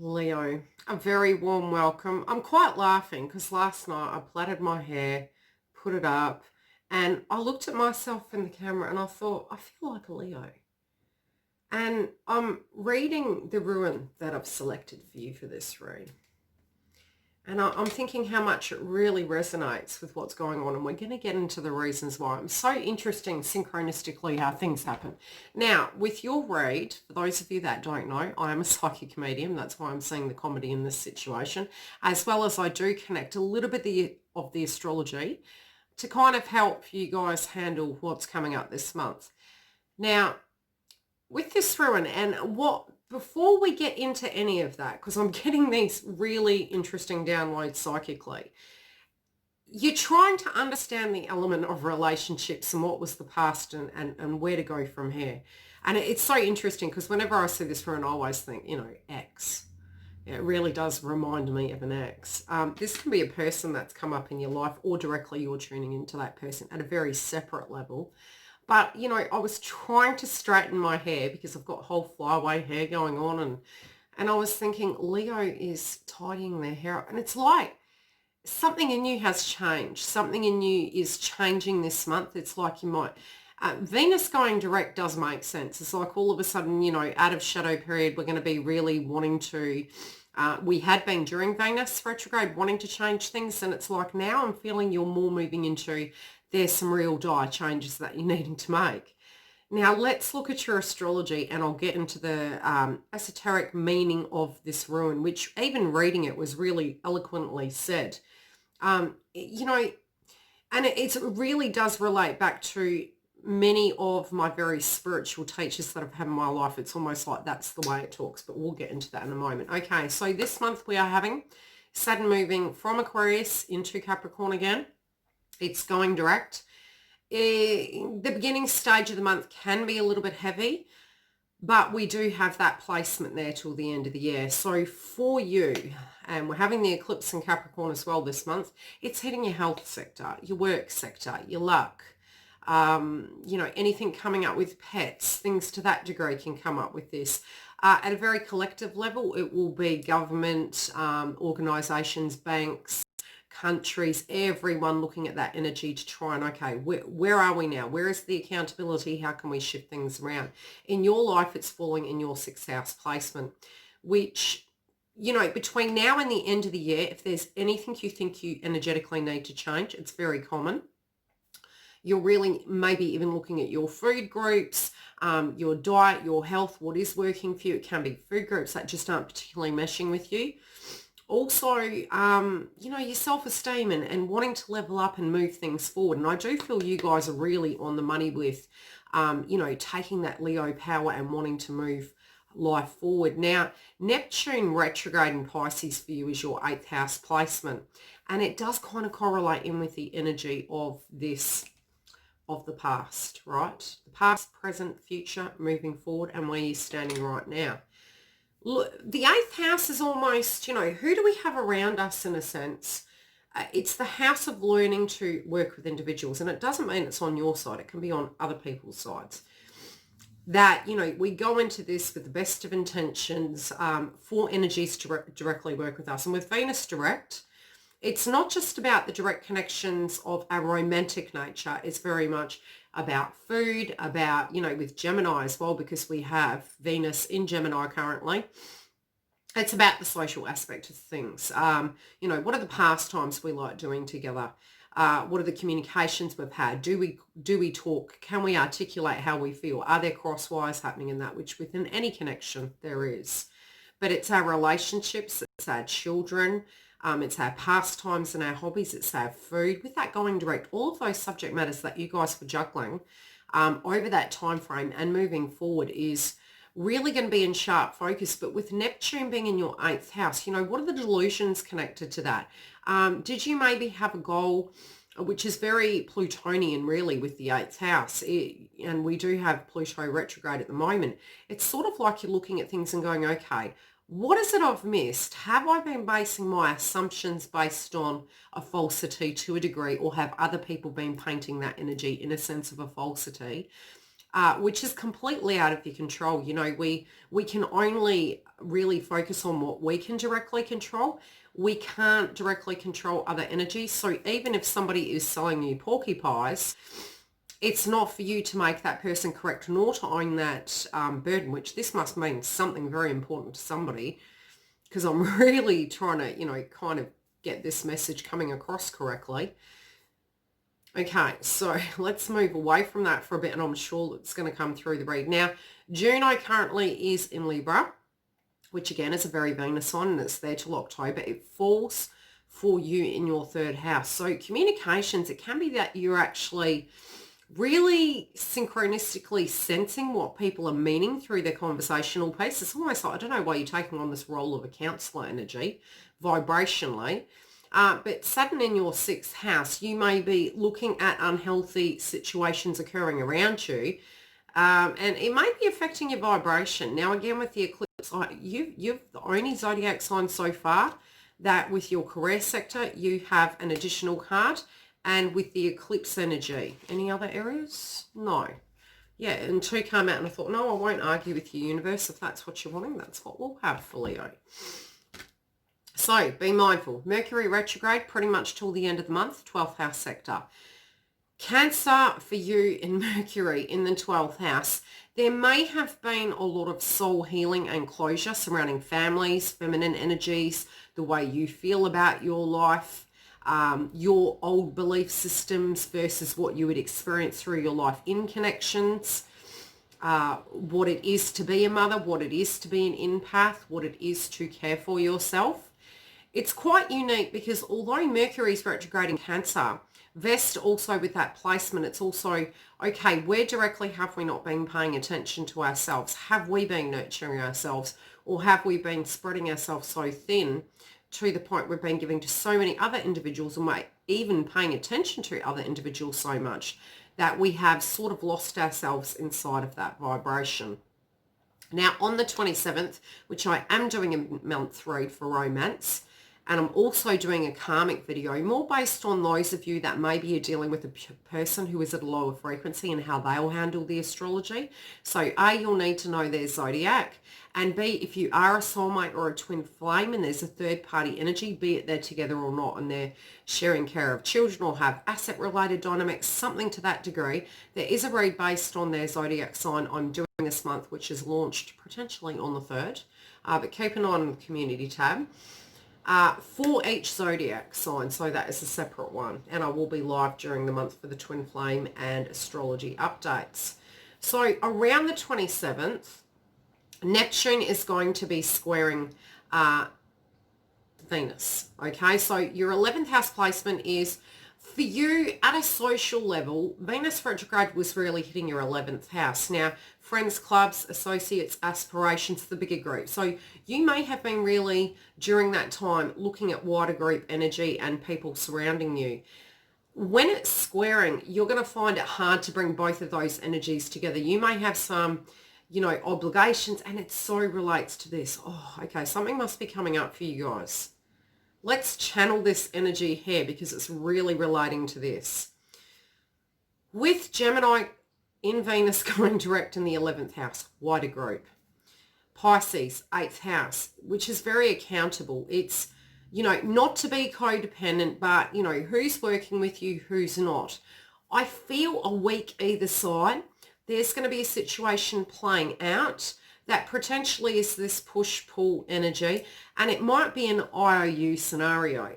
Leo, a very warm welcome. I'm quite laughing because last night I plaited my hair, put it up, and I looked at myself in the camera and I thought, I feel like a Leo. And I'm reading the ruin that I've selected for you for this read. And I'm thinking how much it really resonates with what's going on. And we're going to get into the reasons why. It's so interesting synchronistically how things happen. Now, with your read, for those of you that don't know, I am a psychic medium. That's why I'm seeing the comedy in this situation. As well as I do connect a little bit of the astrology to kind of help you guys handle what's coming up this month. Now, with this ruin and what before we get into any of that, because I'm getting these really interesting downloads psychically, you're trying to understand the element of relationships and what was the past and where to go from here. And it's so interesting because whenever I see this ruin, I always think, ex. It really does remind me of an ex. This can be a person that's come up in your life or directly you're tuning into that person at a very separate level. But, I was trying to straighten my hair because I've got whole flyaway hair going on. And I was thinking Leo is tidying their hair up. And it's like something in you has changed. Something in you is changing this month. It's like you might... Venus going direct does make sense. It's like all of a sudden, out of shadow period, we're going to be really wanting to... we had been during Venus retrograde wanting to change things. And it's like now I'm feeling you're more moving into... there's some real dire changes that you're needing to make. Now, let's look at your astrology and I'll get into the esoteric meaning of this ruin, which even reading it was really eloquently said. And it really does relate back to many of my very spiritual teachers that I've had in my life. It's almost like that's the way it talks, but we'll get into that in a moment. Okay, so this month we are having Saturn moving from Aquarius into Capricorn again. It's going direct. The beginning stage of the month can be a little bit heavy, but we do have that placement there till the end of the year. So for you, and we're having the eclipse in Capricorn as well this month, it's hitting your health sector, your work sector, your luck. Anything coming up with pets, things to that degree can come up with this. At a very collective level, it will be government, organisations, banks, countries, everyone looking at that energy to try and, okay, where are we now? Where is the accountability? How can we shift things around? In your life, it's falling in your 6th house placement, which, between now and the end of the year, if there's anything you think you energetically need to change, it's very common. You're really maybe even looking at your food groups, your diet, your health, what is working for you. It can be food groups that just aren't particularly meshing with you. Also, your self-esteem and wanting to level up and move things forward. And I do feel you guys are really on the money with, taking that Leo power and wanting to move life forward. Now, Neptune retrograde in Pisces for you is your 8th house placement. And it does kind of correlate in with the energy of the past, right? The past, present, future, moving forward, and where you're standing right now. Look, the 8th house is almost, who do we have around us in a sense? It's the house of learning to work with individuals. And it doesn't mean it's on your side. It can be on other people's sides. That, we go into this with the best of intentions for energies to directly work with us. And with Venus direct, it's not just about the direct connections of a romantic nature. It's very much about food, about, with Gemini as well, because we have Venus in Gemini currently. It's about the social aspect of things. What are the pastimes we like doing together? What are the communications we've had? Do we talk? Can we articulate how we feel? Are there crosswires happening in that, which within any connection there is? But it's our relationships, it's our children, it's our pastimes and our hobbies, it's our food. With that going direct, all of those subject matters that you guys were juggling over that time frame and moving forward is really going to be in sharp focus. But with Neptune being in your 8th house, what are the delusions connected to that? Did you maybe have a goal which is very Plutonian really with the 8th house? And we do have Pluto retrograde at the moment. It's sort of like you're looking at things and going, okay, what is it I've missed? Have I been basing my assumptions based on a falsity to a degree, or have other people been painting that energy in a sense of a falsity? which is completely out of your control. You know, we can only really focus on what we can directly control. We can't directly control other energies. So even if somebody is selling you porcupines, it's not for you to make that person correct, nor to own that burden, which this must mean something very important to somebody, because I'm really trying to, you know, kind of get this message coming across correctly. Okay, so let's move away from that for a bit, and I'm sure it's going to come through the read. Now, Juno currently is in Libra, which again is a very Venus sign, and it's there till October. It falls for you in your third house. So communications, it can be that you're actually really synchronistically sensing what people are meaning through their conversational piece. It's almost like, I don't know why you're taking on this role of a counselor energy, vibrationally. But Saturn in your sixth house, you may be looking at unhealthy situations occurring around you, and it may be affecting your vibration. Now, again, with the eclipse, you're the only zodiac sign so far that with your career sector, you have an additional card. And with the eclipse energy, any other areas? No. Yeah, and 2 came out and I thought, no, I won't argue with you, universe. If that's what you're wanting, that's what we'll have for Leo. So be mindful. Mercury retrograde pretty much till the end of the month, 12th house sector. Cancer for you in Mercury in the 12th house. There may have been a lot of soul healing and closure surrounding families, feminine energies, the way you feel about your life, your old belief systems versus what you would experience through your life in connections, what it is to be a mother, what it is to be an empath, what it is to care for yourself. It's quite unique because although Mercury's retrograde in Cancer, Vest also with that placement, it's also, okay, where directly have we not been paying attention to ourselves? Have we been nurturing ourselves, or have we been spreading ourselves so thin to the point we've been giving to so many other individuals, and we're even paying attention to other individuals so much that we have sort of lost ourselves inside of that vibration. Now, on the 27th, which I am doing a month read for romance, and I'm also doing a karmic video, more based on those of you that maybe are dealing with a person who is at a lower frequency and how they'll handle the astrology. So A, you'll need to know their zodiac, and B, if you are a soulmate or a twin flame and there's a third party energy, be it they're together or not, and they're sharing care of children or have asset related dynamics, something to that degree, there is a read based on their zodiac sign I'm doing this month, which is launched potentially on the 3rd, but keep an eye on the community tab. For each zodiac sign, so that is a separate one, and I will be live during the month for the twin flame and astrology updates. So around the 27th, Neptune is going to be squaring Venus. Okay, so your 11th house placement is for you at a social level. Venus retrograde was really hitting your 11th house. Now, friends, clubs, associates, aspirations, the bigger group. So you may have been really, during that time, looking at wider group energy and people surrounding you. When it's squaring, you're going to find it hard to bring both of those energies together. You may have some, you know, obligations, and it so relates to this. Oh, okay, something must be coming up for you guys. Let's channel this energy here because it's really relating to this. With Gemini in Venus going direct in the 11th house, wider group. Pisces, 8th house, which is very accountable. It's, you know, not to be codependent, but, you know, who's working with you, who's not. I feel a week either side. There's going to be a situation playing out that potentially is this push-pull energy, and it might be an IOU scenario.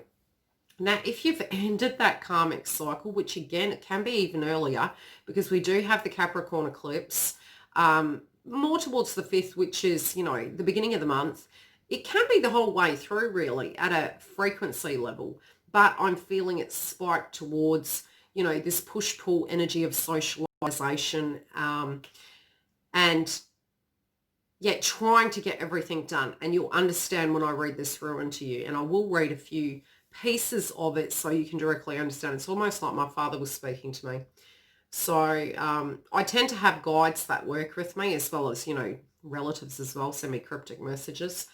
Now, if you've ended that karmic cycle, which again, it can be even earlier because we do have the Capricorn eclipse, more towards the 5th, which is, you know, the beginning of the month. It can be the whole way through really at a frequency level, but I'm feeling it spike towards, you know, this push-pull energy of socialization, and yet trying to get everything done. And you'll understand when I read this through into you, and I will read a few pieces of it so you can directly understand. It's almost like my father was speaking to me. So I tend to have guides that work with me, as well as, you know, relatives as well, send me cryptic messages.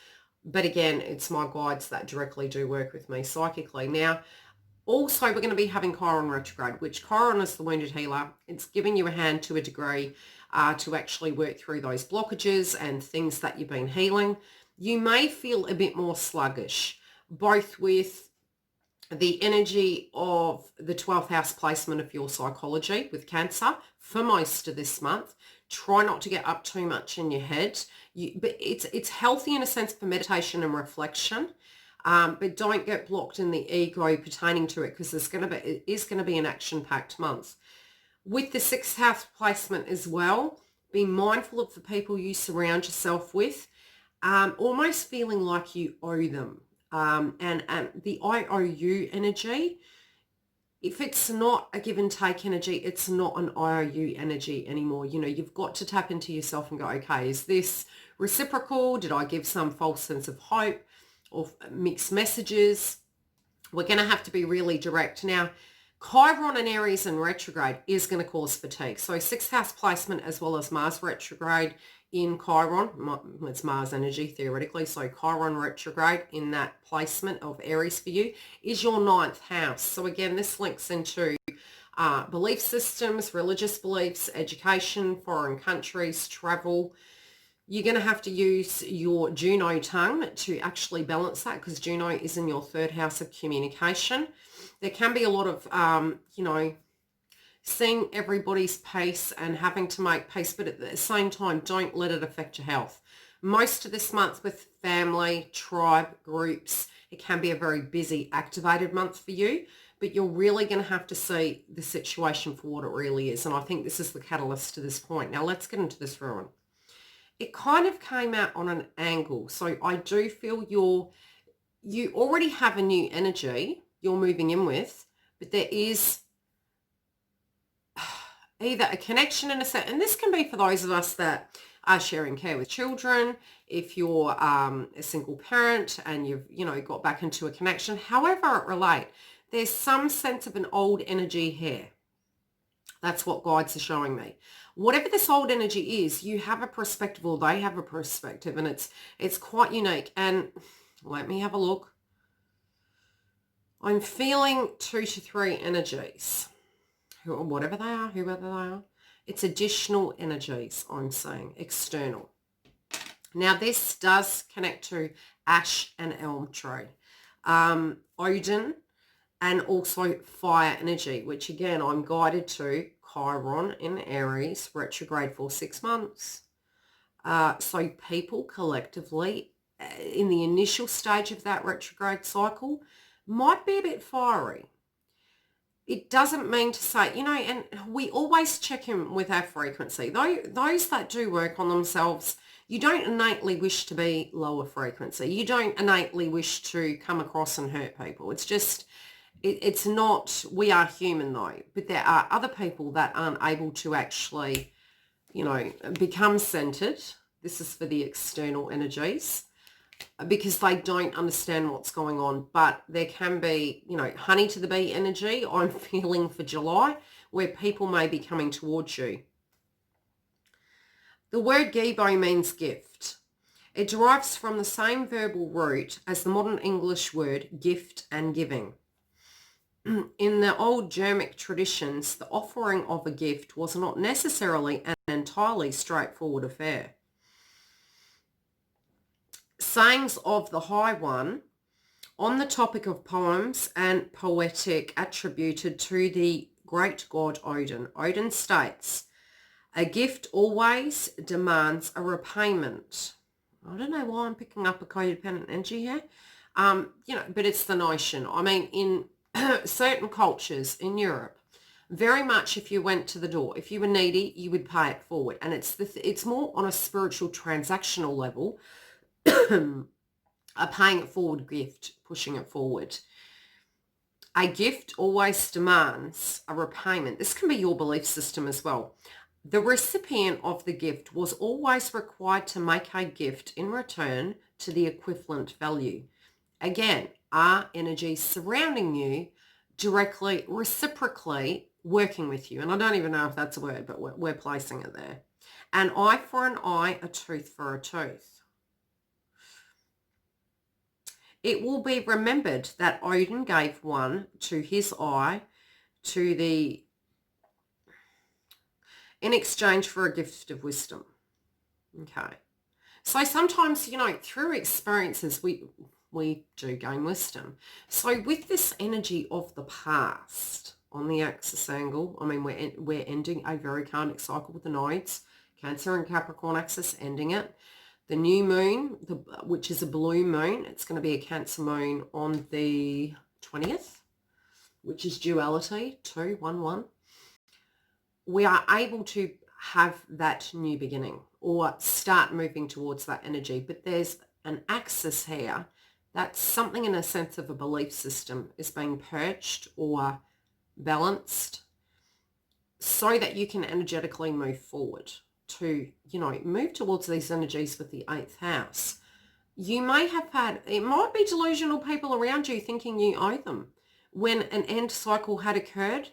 But again, it's my guides that directly do work with me psychically. Now, also, we're going to be having Chiron retrograde, which Chiron is the wounded healer. It's giving you a hand to a degree. to actually work through those blockages and things that you've been healing. You may feel a bit more sluggish, both with the energy of the 12th house placement of your psychology with Cancer for most of this month. Try not to get up too much in your head. But it's healthy in a sense for meditation and reflection. But don't get blocked in the ego pertaining to it, because it is going to be an action-packed month. With the 6th house placement as well, be mindful of the people you surround yourself with, almost feeling like you owe them. And the I owe you energy, if it's not a give and take energy, it's not an I owe you energy anymore. You know, you've got to tap into yourself and go, okay, is this reciprocal? Did I give some false sense of hope or mixed messages? We're going to have to be really direct. Now, Chiron and Aries in retrograde is going to cause fatigue. So 6th house placement as well as Mars retrograde in Chiron, it's Mars energy theoretically, so Chiron retrograde in that placement of Aries for you is your 9th house. So again, this links into belief systems, religious beliefs, education, foreign countries, travel. You're going to have to use your Juno tongue to actually balance that, because Juno is in your 3rd house of communication. There can be a lot of, seeing everybody's pace and having to make pace, but at the same time, don't let it affect your health. Most of this month with family, tribe, groups, it can be a very busy, activated month for you, but you're really going to have to see the situation for what it really is. And I think this is the catalyst to this point. Now let's get into this ruin. It kind of came out on an angle. So I do feel you already have a new energy you're moving in with, but there is either a connection in a set, and this can be for those of us that are sharing care with children, if you're a single parent and you've, got back into a connection, however it relate, there's some sense of an old energy here. That's what guides are showing me. Whatever this old energy is, you have a perspective, or they have a perspective, and it's quite unique. And let me have a look. I'm feeling 2 to 3 energies. Whatever they are, whoever they are. It's additional energies, I'm saying, external. Now, this does connect to ash and elm tree, Odin, and also fire energy, which again, I'm guided to Chiron in Aries, retrograde for 6 months. So people collectively, in the initial stage of that retrograde cycle, might be a bit fiery. It doesn't mean to say, and we always check in with our frequency. Those that do work on themselves, you don't innately wish to be lower frequency. You don't innately wish to come across and hurt people. It's just, it's not, we are human though, but there are other people that aren't able to actually, become centered. This is for the external energies, because they don't understand what's going on. But there can be, honey to the bee energy I'm feeling for July, where people may be coming towards you. The word Gibo means gift. It derives from the same verbal root as the modern English word gift and giving. In the old Germanic traditions, the offering of a gift was not necessarily an entirely straightforward affair. Sayings of the High One on the topic of poems and poetic attributed to the great god Odin. Odin states, a gift always demands a repayment. I don't know why I'm picking up a codependent energy here, but it's the notion. I mean, in certain cultures in Europe, very much if you went to the door, if you were needy, you would pay it forward. And it's more on a spiritual transactional level, a paying it forward gift, pushing it forward. A gift always demands a repayment. This can be your belief system as well. The recipient of the gift was always required to make a gift in return to the equivalent value. Again, are energies surrounding you directly, reciprocally working with you? And I don't even know if that's a word, but we're placing it there. An eye for an eye, a tooth for a tooth. It will be remembered that Odin gave one to his eye, to the... in exchange for a gift of wisdom. Okay. So sometimes, through experiences, we do gain wisdom. So with this energy of the past on the axis angle, I mean, we're ending a very karmic cycle with the nodes, Cancer and Capricorn axis, ending it. The new moon, which is a blue moon, it's going to be a Cancer moon on the 20th, which is duality, 2-1-1. We are able to have that new beginning or start moving towards that energy. But there's an axis here that's something in a sense of a belief system is being purged or balanced so that you can energetically move forward to, move towards these energies with the 8th house. You may have had, it might be delusional people around you thinking you owe them when an end cycle had occurred,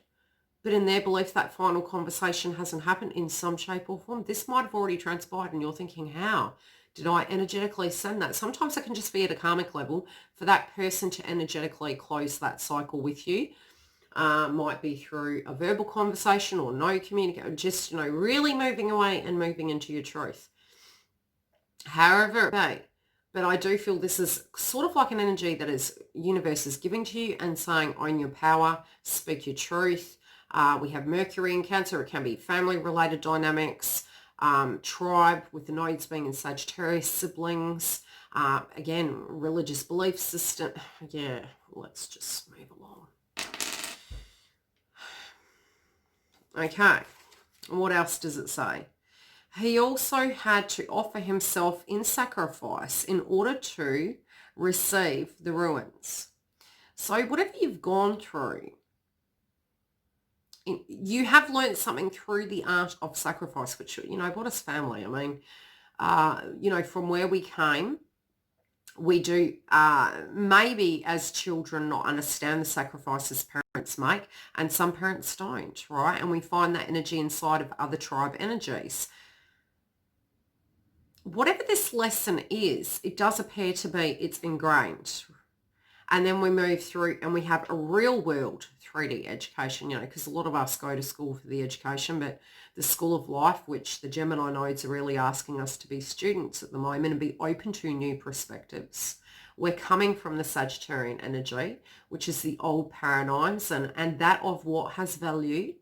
but in their belief that final conversation hasn't happened in some shape or form. This might have already transpired and you're thinking, how did I energetically send that? Sometimes it can just be at a karmic level for that person to energetically close that cycle with you. Might be through a verbal conversation or no communication, just, really moving away and moving into your truth. However it may, but I do feel this is sort of like an energy that is universe is giving to you and saying, own your power, speak your truth. We have Mercury in Cancer. It can be family-related dynamics, tribe with the nodes being in Sagittarius, siblings, again, religious belief system. Yeah, let's just move along. Okay, what else does it say? He also had to offer himself in sacrifice in order to receive the ruins. So whatever you've gone through, you have learned something through the art of sacrifice, which, what is family? I mean, from where we came, we do maybe as children not understand the sacrifices parents make, and some parents don't, right? And we find that energy inside of other tribe energies. Whatever this lesson is, it does appear to be, it's ingrained. And then we move through and we have a real world 3D education, because a lot of us go to school for the education, but the school of life, which the Gemini nodes are really asking us to be students at the moment and be open to new perspectives. We're coming from the Sagittarian energy, which is the old paradigms and that of what has value.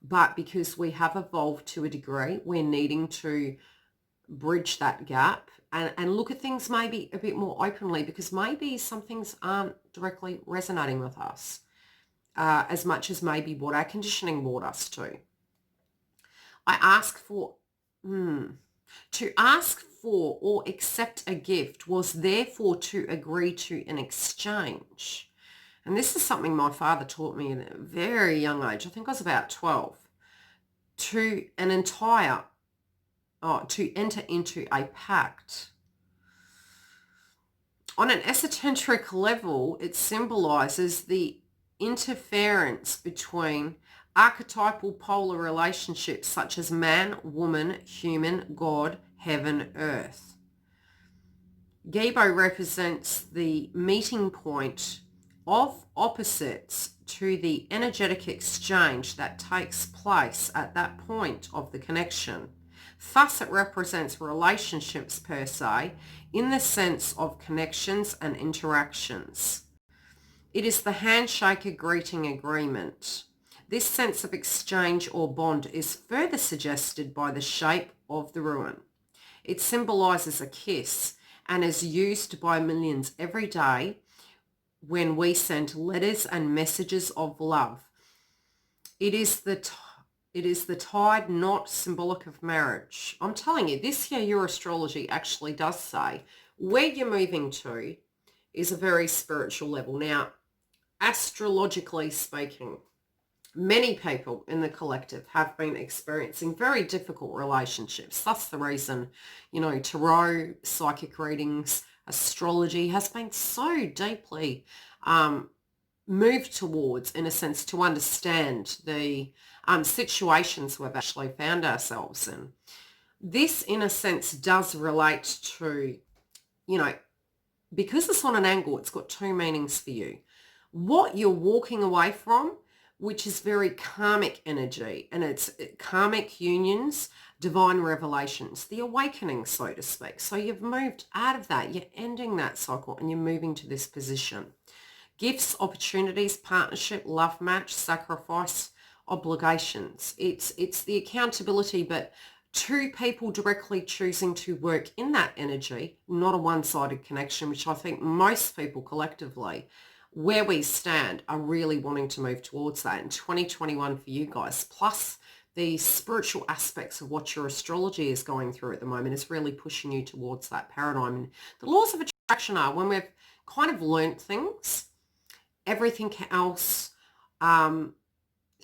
But because we have evolved to a degree, we're needing to bridge that gap and look at things maybe a bit more openly, because maybe some things aren't directly resonating with us as much as maybe what our conditioning brought us to. I ask for, to ask for or accept a gift was therefore to agree to an exchange. And this is something my father taught me at a very young age. I think I was about 12. To enter into a pact. On an esoteric level, it symbolizes the interference between archetypal polar relationships such as man, woman, human, God, heaven, earth. Gebo represents the meeting point of opposites to the energetic exchange that takes place at that point of the connection. Thus, it represents relationships per se in the sense of connections and interactions. It is the handshake greeting agreement. This sense of exchange or bond is further suggested by the shape of the ruin. It symbolizes a kiss and is used by millions every day when we send letters and messages of love. It is the tied knot symbolic of marriage. I'm telling you, this year your astrology actually does say where you're moving to is a very spiritual level. Now, astrologically speaking, many people in the collective have been experiencing very difficult relationships. That's the reason, tarot, psychic readings, astrology has been so deeply moved towards, in a sense, to understand the situations we've actually found ourselves in. This, in a sense, does relate to, because it's on an angle, it's got two meanings for you. What you're walking away from, which is very karmic energy, and it's karmic unions, divine revelations, the awakening, so to speak. So you've moved out of that, you're ending that cycle, and you're moving to this position. Gifts, opportunities, partnership, love match, sacrifice, obligations. It's the accountability, but two people directly choosing to work in that energy, not a one-sided connection, which I think most people collectively, where we stand, are really wanting to move towards that in 2021 for you guys. Plus the spiritual aspects of what your astrology is going through at the moment is really pushing you towards that paradigm. And the laws of attraction are when we've kind of learnt things, everything else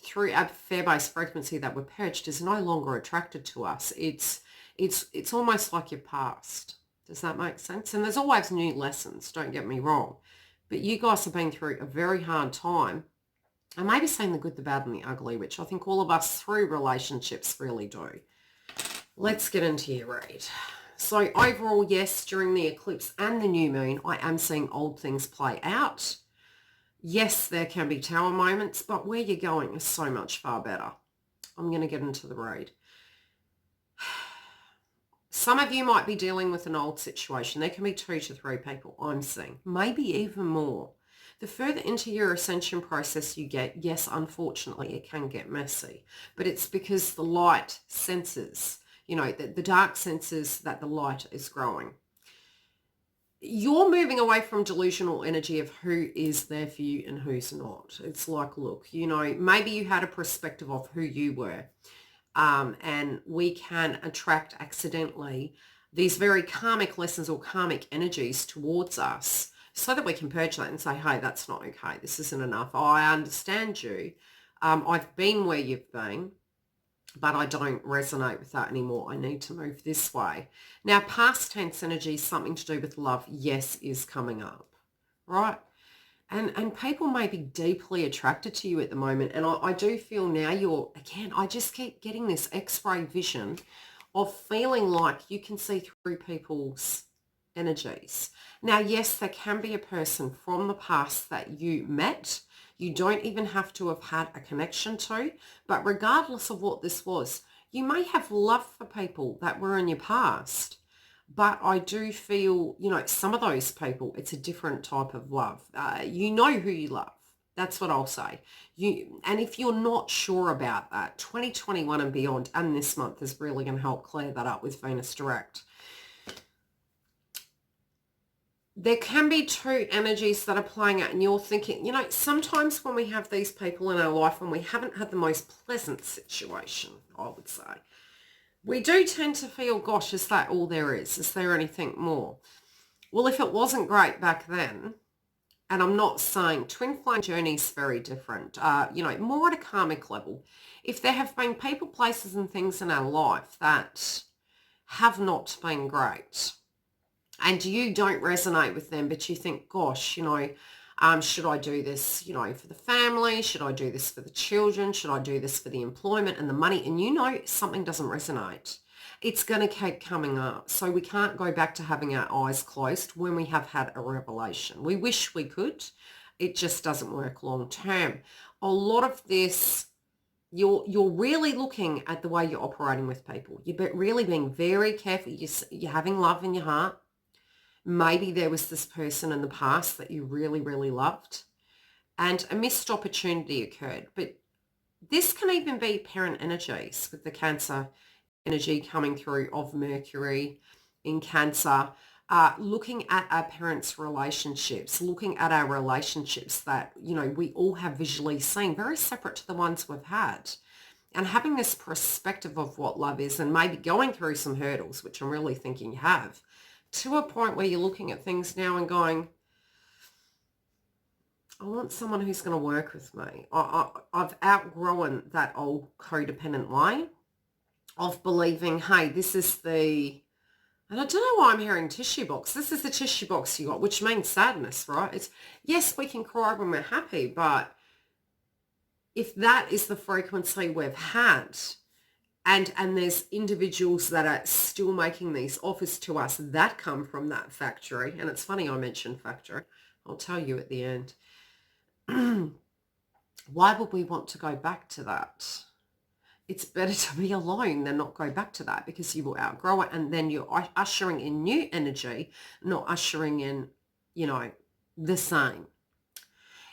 through a fair-based frequency that we're perched is no longer attracted to us. It's almost like your past. Does that make sense? And there's always new lessons, don't get me wrong. But you guys have been through a very hard time. I may be saying the good, the bad, and the ugly, which I think all of us through relationships really do. Let's get into your read. So overall, yes, during the eclipse and the new moon, I am seeing old things play out. Yes, there can be tower moments, but where you're going is so much far better. I'm going to get into the read. Some of you might be dealing with an old situation. There can be 2 to 3 people I'm seeing, maybe even more. The further into your ascension process you get, yes, unfortunately, it can get messy, but it's because the light senses, the dark senses that the light is growing. You're moving away from delusional energy of who is there for you and who's not. It's like, look, maybe you had a perspective of who you were, and we can attract accidentally these very karmic lessons or karmic energies towards us so that we can purge that and say, hey, that's not okay. This isn't enough. Oh, I understand you. I've been where you've been, but I don't resonate with that anymore. I need to move this way. Now, past tense energy, something to do with love, yes, is coming up, right? And people may be deeply attracted to you at the moment. And I do feel now I just keep getting this X-ray vision of feeling like you can see through people's energies. Now, yes, there can be a person from the past that you met. You don't even have to have had a connection to, but regardless of what this was, you may have love for people that were in your past. But I do feel, some of those people, it's a different type of love. You know who you love. That's what I'll say. And if you're not sure about that, 2021 and beyond, and this month is really going to help clear that up with Venus Direct. There can be 2 energies that are playing out and you're thinking, sometimes when we have these people in our life and we haven't had the most pleasant situation, I would say, we do tend to feel, gosh, is that all there is? Is there anything more? Well, if it wasn't great back then, and I'm not saying twin flame journey is very different, more at a karmic level. If there have been people, places and things in our life that have not been great, and you don't resonate with them, but you think, gosh, should I do this, for the family? Should I do this for the children? Should I do this for the employment and the money? And something doesn't resonate. It's going to keep coming up. So we can't go back to having our eyes closed when we have had a revelation. We wish we could. It just doesn't work long term. A lot of this, you're really looking at the way you're operating with people. You're really being very careful. You're having love in your heart. Maybe there was this person in the past that you really, really loved and a missed opportunity occurred. But this can even be parent energies with the Cancer energy coming through of Mercury in Cancer, looking at our parents' relationships, looking at our relationships that, we all have visually seen, very separate to the ones we've had. And having this perspective of what love is and maybe going through some hurdles, which I'm really thinking you have, to a point where you're looking at things now and going, I want someone who's going to work with me. I've outgrown that old codependent way of believing, hey, this is and I don't know why I'm hearing tissue box. This is the tissue box you got, which means sadness, right? It's, yes, we can cry when we're happy, but if that is the frequency we've had, and there's individuals that are still making these offers to us that come from that factory. And it's funny I mentioned factory. I'll tell you at the end. Why would we want to go back to that? It's better to be alone than not go back to that, because you will outgrow it, and then you're ushering in new energy, not ushering in, the same.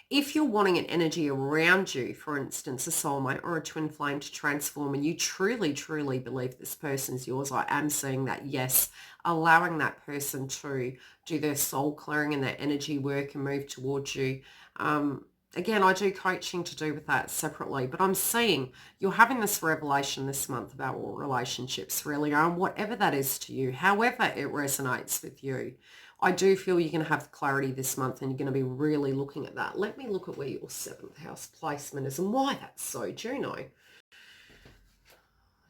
If you're wanting an energy around you, for instance, a soulmate or a twin flame to transform, and you truly, truly believe this person's yours, I am seeing that, yes, allowing that person to do their soul clearing and their energy work and move towards you. Again, I do coaching to do with that separately, but I'm seeing you're having this revelation this month about what relationships really are, and whatever that is to you, however it resonates with you. I do feel you're going to have clarity this month, and you're going to be really looking at that. Let me look at where your 7th house placement is and why that's so. Juno.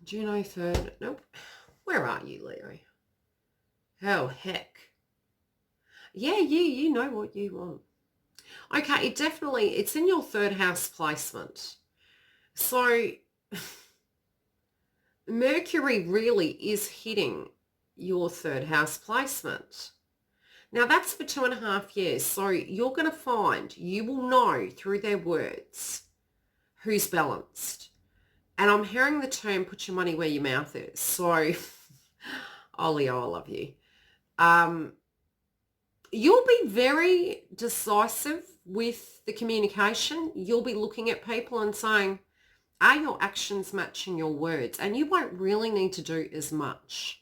Juno 3rd. Nope. Where are you, Leo? Oh, heck. Yeah, you know what you want. Okay, it's in your 3rd house placement. So Mercury really is hitting your 3rd house placement. Now, that's for 2.5 years. So you're going to find, you will know through their words who's balanced. And I'm hearing the term, put your money where your mouth is. So, oh, Leo, I love you. You'll be very decisive with the communication. You'll be looking at people and saying, are your actions matching your words? And you won't really need to do as much.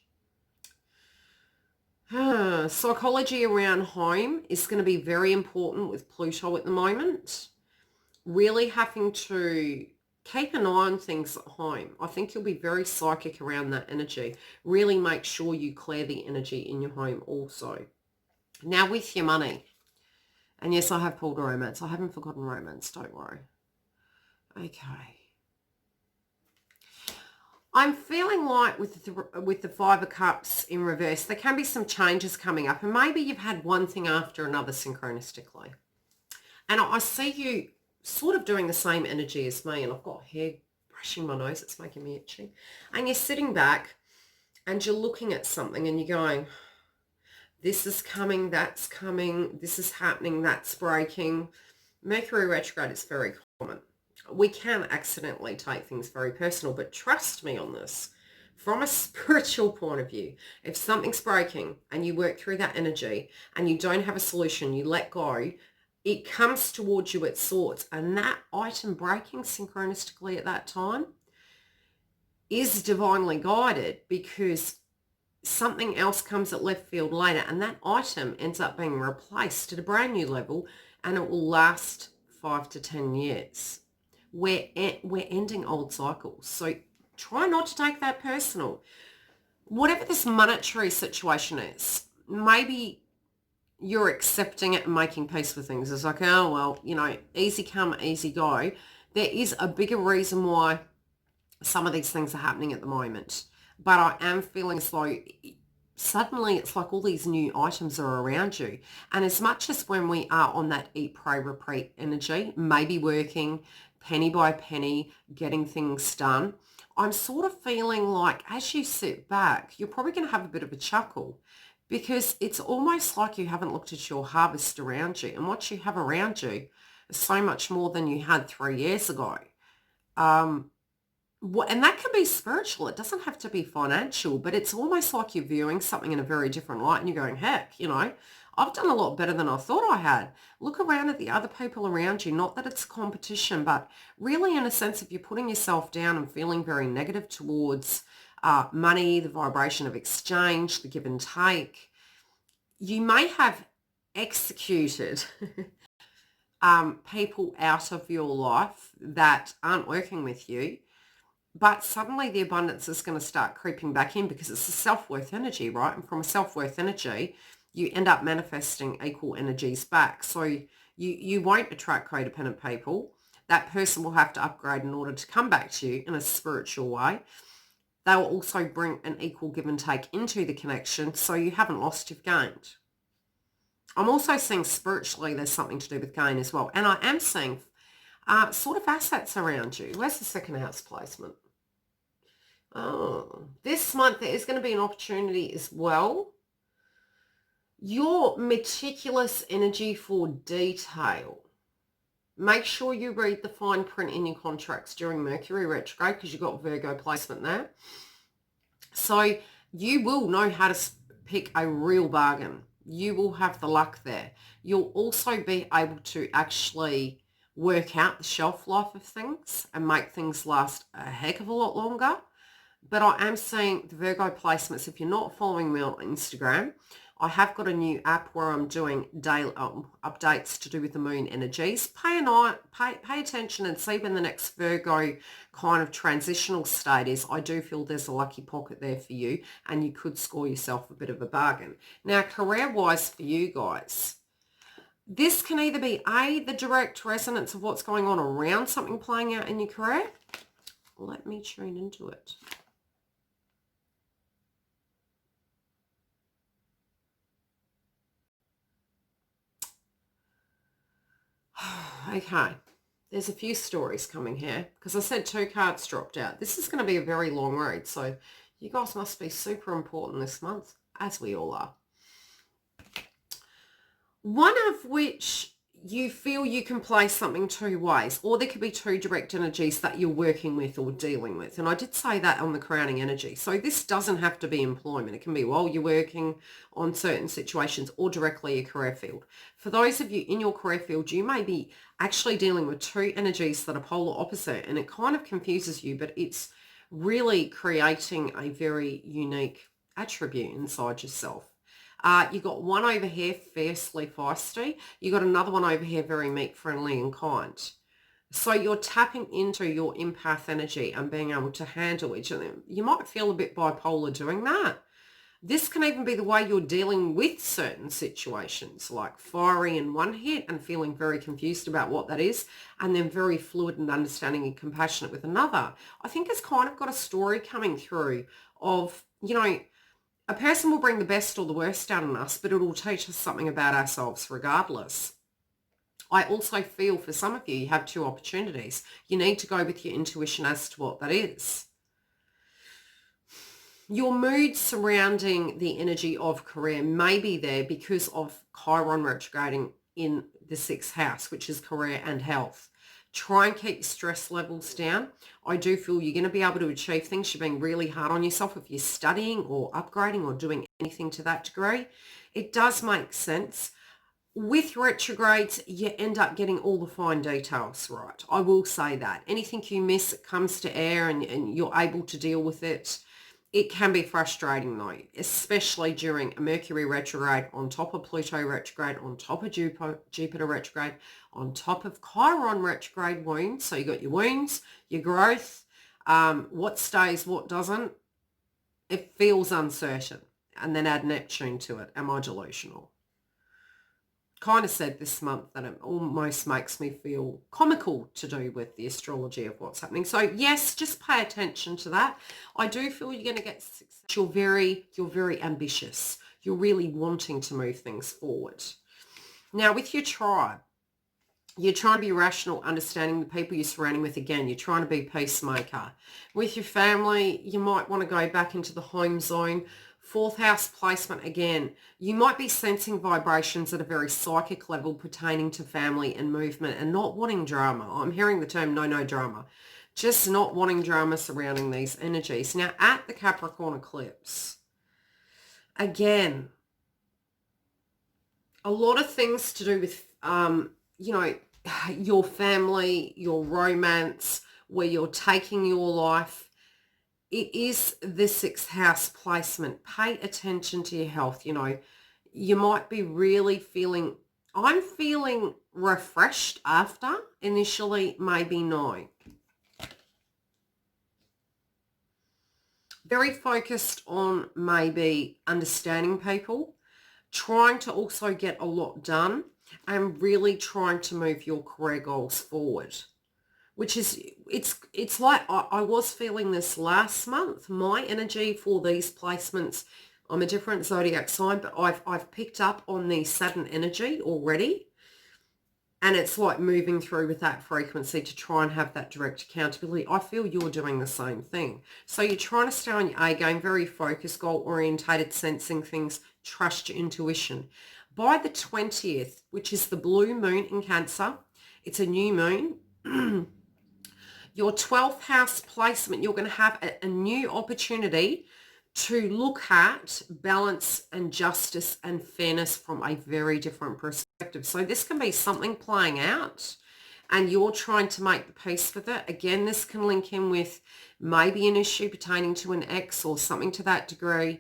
Psychology around home is going to be very important with Pluto at the moment. Really having to keep an eye on things at home. I think you'll be very psychic around that energy. Really make sure you clear the energy in your home also. Now with your money. And yes, I have pulled romance. I haven't forgotten romance, don't worry. Okay. I'm feeling like with the 5 of Cups in reverse, there can be some changes coming up, and maybe you've had one thing after another synchronistically. And I see you sort of doing the same energy as me, and I've got hair brushing my nose. It's making me itchy. And you're sitting back and you're looking at something and you're going, this is coming, that's coming, this is happening, that's breaking. Mercury retrograde is very common. We can accidentally take things very personal, but trust me on this. From a spiritual point of view, if something's breaking and you work through that energy and you don't have a solution, you let go, it comes towards you at sorts. And that item breaking synchronistically at that time is divinely guided, because something else comes at left field later, and that item ends up being replaced at a brand new level, and it will last 5 to 10 years. We're ending old cycles. So try not to take that personal. Whatever this monetary situation is, maybe you're accepting it and making peace with things. It's like, oh, well, easy come, easy go. There is a bigger reason why some of these things are happening at the moment. But I am feeling as though suddenly it's like all these new items are around you. And as much as when we are on that eat, pray, repeat energy, maybe working penny by penny, getting things done, I'm sort of feeling like as you sit back, you're probably going to have a bit of a chuckle, because it's almost like you haven't looked at your harvest around you. And what you have around you is so much more than you had 3 years ago. And that can be spiritual. It doesn't have to be financial, but it's almost like you're viewing something in a very different light and you're going, heck, I've done a lot better than I thought I had. Look around at the other people around you. Not that it's a competition, but really in a sense, if you're putting yourself down and feeling very negative towards money, the vibration of exchange, the give and take, you may have executed people out of your life that aren't working with you. But suddenly the abundance is going to start creeping back in, because it's a self-worth energy, right? And from a self-worth energy, you end up manifesting equal energies back. So you won't attract codependent people. That person will have to upgrade in order to come back to you in a spiritual way. They will also bring an equal give and take into the connection. So you haven't lost, you've gained. I'm also seeing spiritually there's something to do with gain as well. And I am seeing sort of assets around you. Where's the 2nd house placement? Oh, this month there is going to be an opportunity as well. Your meticulous energy for detail make sure you read the fine print in your contracts during Mercury retrograde because you've got Virgo placement there. So you will know how to pick a real bargain. You will have the luck there. You'll also be able to actually work out the shelf life of things and make things last a heck of a lot longer. But I am seeing the Virgo placements. If you're not following me on Instagram, I have got a new app where I'm doing daily updates to do with the moon energies. Pay attention and see when the next Virgo kind of transitional state is. I do feel there's a lucky pocket there for you, and you could score yourself a bit of a bargain. Now, career-wise for you guys, this can either be the direct resonance of what's going on around something playing out in your career. Let me tune into it. Okay, there's a few stories coming here because I said 2 cards dropped out. This is going to be a very long read, so you guys must be super important this month, as we all are. One of which you feel you can play something 2 ways, or there could be 2 direct energies that you're working with or dealing with. And I did say that on the crowning energy. So this doesn't have to be employment. It can be while you're working on certain situations or directly a career field. For those of you in your career field, you may be actually dealing with 2 energies that are polar opposite, and it kind of confuses you, but it's really creating a very unique attribute inside yourself. You got one over here, fiercely feisty. You got another one over here, very meek, friendly and kind. So you're tapping into your empath energy and being able to handle each of them. You might feel a bit bipolar doing that. This can even be the way you're dealing with certain situations, like fiery in one hit and feeling very confused about what that is, and then very fluid and understanding and compassionate with another. I think it's kind of got a story coming through of, you know, a person will bring the best or the worst out in us, but it will teach us something about ourselves regardless. I also feel for some of you, you have 2 opportunities. You need to go with your intuition as to what that is. Your mood surrounding the energy of career may be there because of Chiron retrograding in the 6th house, which is career and health. Try and keep your stress levels down. I do feel you're going to be able to achieve things. You're being really hard on yourself if you're studying or upgrading or doing anything to that degree. It does make sense. With retrogrades, you end up getting all the fine details right. I will say that. Anything you miss, it comes to air and you're able to deal with it. It can be frustrating though, especially during a Mercury retrograde, on top of Pluto retrograde, on top of Jupiter retrograde, on top of Chiron retrograde wounds. So you got your wounds, your growth, what stays, what doesn't. It feels uncertain. And then add Neptune to it. Am I delusional? Kind of said this month that it almost makes me feel comical to do with the astrology of what's happening. So yes, just pay attention to that. I do feel you're going to get success. You're very ambitious. You're really wanting to move things forward. Now with your tribe, you're trying to be rational, understanding the people you're surrounding with. Again, you're trying to be peacemaker. With your family, you might want to go back into the home zone. 4th house placement again. You might be sensing vibrations at a very psychic level pertaining to family and movement and not wanting drama. I'm hearing the term no drama. Just not wanting drama surrounding these energies. Now at the Capricorn eclipse, again, a lot of things to do with, you know, your family, your romance, where you're taking your life. It is the 6th house placement. Pay attention to your health. You know, you might be really feeling, I'm feeling refreshed after. Initially, maybe no. Very focused on maybe understanding people, trying to also get a lot done, and really trying to move your career goals forward. Which is, it's like I was feeling this last month. My energy for these placements, I'm a different zodiac sign, but I've picked up on the Saturn energy already. And it's like moving through with that frequency to try and have that direct accountability. I feel you're doing the same thing. So you're trying to stay on your A game, very focused, goal-orientated, sensing things, trust your intuition. By the 20th, which is the blue moon in Cancer, It's a new moon. Your 12th house placement, you're going to have a new opportunity to look at balance and justice and fairness from a very different perspective. So this can be something playing out and you're trying to make the peace with it. Again, this can link in with maybe an issue pertaining to an ex or something to that degree.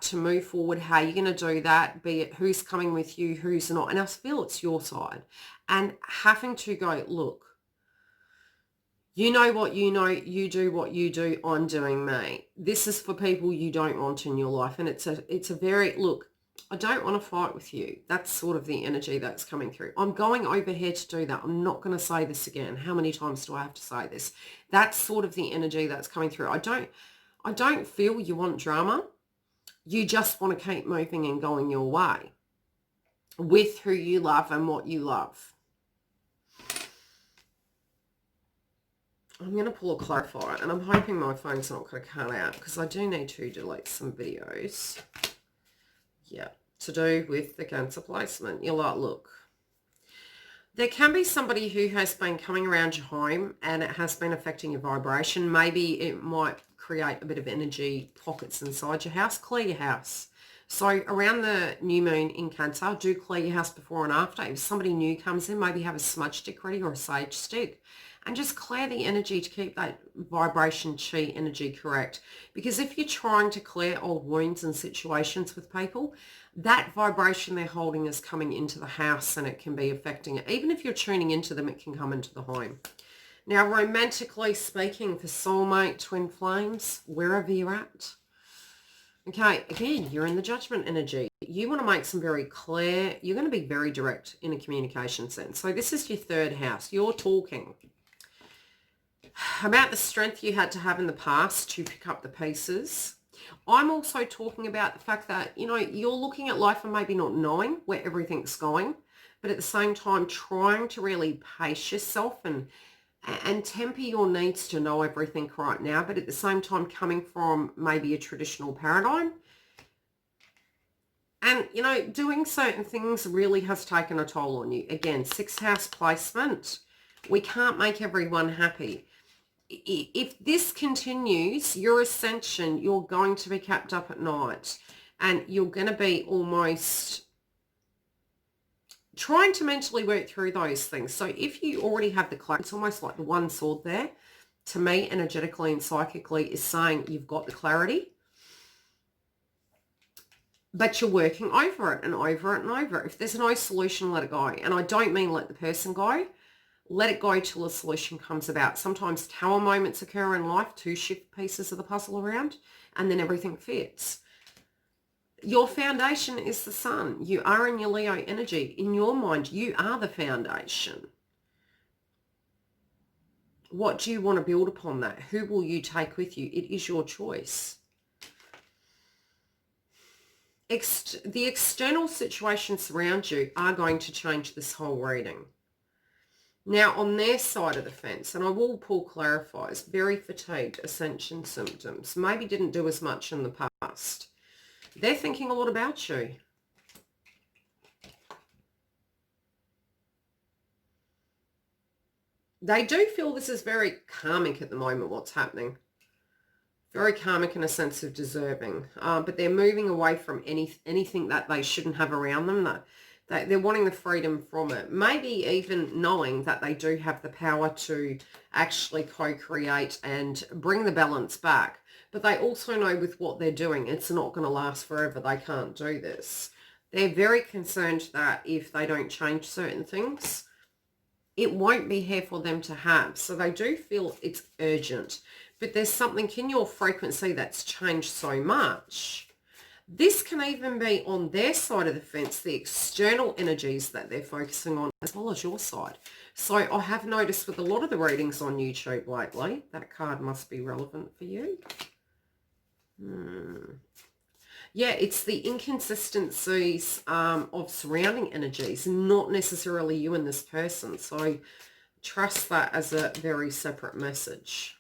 To move forward, how you're going to do that, be it who's coming with you, who's not. And I feel it's your side. And having to go, look, you know what you know, you do what you do, I'm doing me. This is for people you don't want in your life. And it's a very, look, I don't want to fight with you. That's sort of the energy that's coming through. I'm going over here to do that. I'm not going to say this again. How many times do I have to say this? That's sort of the energy that's coming through. I don't feel you want drama. You just want to keep moving and going your way with who you love and what you love. I'm going to pull a clarifier, and I'm hoping my phone's not going to cut out because I do need to delete some videos. Yeah, to do with the Cancer placement. You're like, look, there can be somebody who has been coming around your home and it has been affecting your vibration. Maybe it might create a bit of energy pockets inside your house. Clear your house. So around the new moon in Cancer, do clear your house before and after. If somebody new comes in, maybe have a smudge stick ready or a sage stick. And just clear the energy to keep that vibration chi energy correct. Because if you're trying to clear old wounds and situations with people, that vibration they're holding is coming into the house and it can be affecting it. Even if you're tuning into them, it can come into the home. Now, romantically speaking, for soulmate, twin flames, wherever you're at. Okay, again, you're in the judgment energy. You want to make some very clear, you're going to be very direct in a communication sense. So this is your third house. You're talking about the strength you had to have in the past to pick up the pieces. I'm also talking about the fact that, you know, you're looking at life and maybe not knowing where everything's going, but at the same time trying to really pace yourself and temper your needs to know everything right now, but at the same time coming from maybe a traditional paradigm. And, you know, doing certain things really has taken a toll on you. Again, 6th house placement. We can't make everyone happy. If this continues, your ascension, you're going to be kept up at night and you're going to be almost trying to mentally work through those things. So if you already have the clarity, it's almost like the one sword there, to me, energetically and psychically, is saying you've got the clarity, but you're working over it and over it and over it. If there's no solution, let it go. And I don't mean let the person go. Let it go till a solution comes about. Sometimes tower moments occur in life to shift pieces of the puzzle around and then everything fits. Your foundation is the sun. You are in your Leo energy. In your mind, you are the foundation. What do you want to build upon that? Who will you take with you? It is your choice. The external situations around you are going to change this whole reading. Now, on their side of the fence, and I will pull clarifiers, very fatigued, ascension symptoms, maybe didn't do as much in the past. They're thinking a lot about you. They do feel this is very karmic at the moment, what's happening. Very karmic in a sense of deserving. But they're moving away from anything that they shouldn't have around them. They're wanting the freedom from it. Maybe even knowing that they do have the power to actually co-create and bring the balance back. But they also know with what they're doing, it's not going to last forever. They can't do this. They're very concerned that if they don't change certain things, it won't be here for them to have. So they do feel it's urgent. But there's something in your frequency that's changed so much. This can even be on their side of the fence, the external energies that they're focusing on, as well as your side. So I have noticed with a lot of the readings on YouTube lately, that card must be relevant for you. Yeah, it's the inconsistencies of surrounding energies, not necessarily you and this person. So trust that as a very separate message.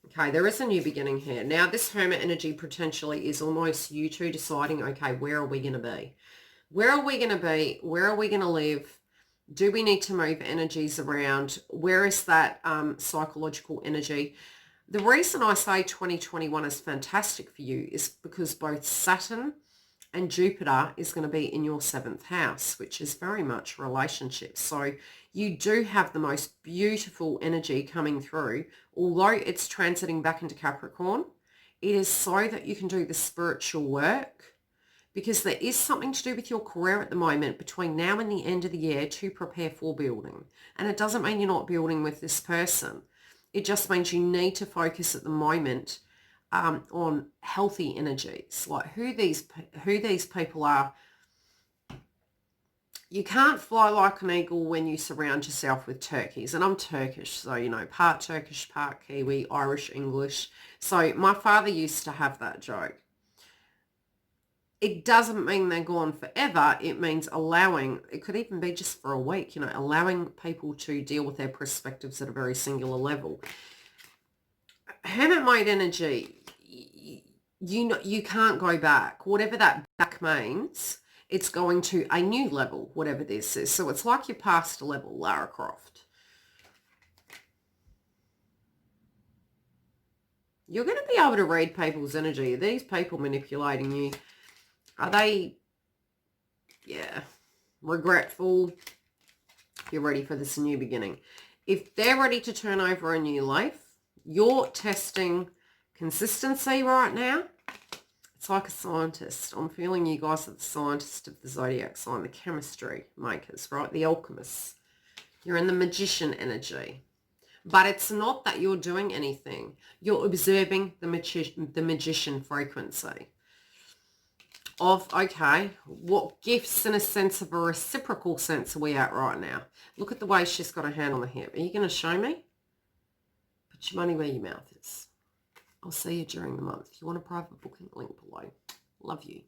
Okay, there is a new beginning here. Now, this Hermit energy potentially is almost you two deciding, okay, where are we going to be? Where are we going to be? Where are we going to live? Do we need to move energies around? Where is that psychological energy? The reason I say 2021 is fantastic for you is because both Saturn and Jupiter is going to be in your 7th house, which is very much relationships. So you do have the most beautiful energy coming through. Although it's transiting back into Capricorn, it is so that you can do the spiritual work, because there is something to do with your career at the moment between now and the end of the year to prepare for building. And it doesn't mean you're not building with this person. It just means you need to focus at the moment on healthy energies, like who these people are. You can't fly like an eagle when you surround yourself with turkeys. And I'm Turkish, so, you know, part Turkish, part Kiwi, Irish, English. So my father used to have that joke. It doesn't mean they're gone forever. It means allowing, it could even be just for a week, you know, allowing people to deal with their perspectives at a very singular level. Hermit mode energy, you know, you can't go back. Whatever that back means, it's going to a new level, whatever this is. So it's like you're past a level, Lara Croft. You're going to be able to read people's energy. Are these people manipulating you? Are they, regretful? You're ready for this new beginning. If they're ready to turn over a new leaf, you're testing consistency right now. It's like a scientist. I'm feeling you guys are the scientists of the Zodiac sign, the chemistry makers, right? The alchemists. You're in the magician energy. But it's not that you're doing anything. You're observing the magician frequency of, okay, what gifts in a sense of a reciprocal sense are we at right now? Look at the way she's got her hand on the hip. Are you going to show me? Put your money where your mouth is. I'll see you during the month. If you want a private booking, link below. Love you.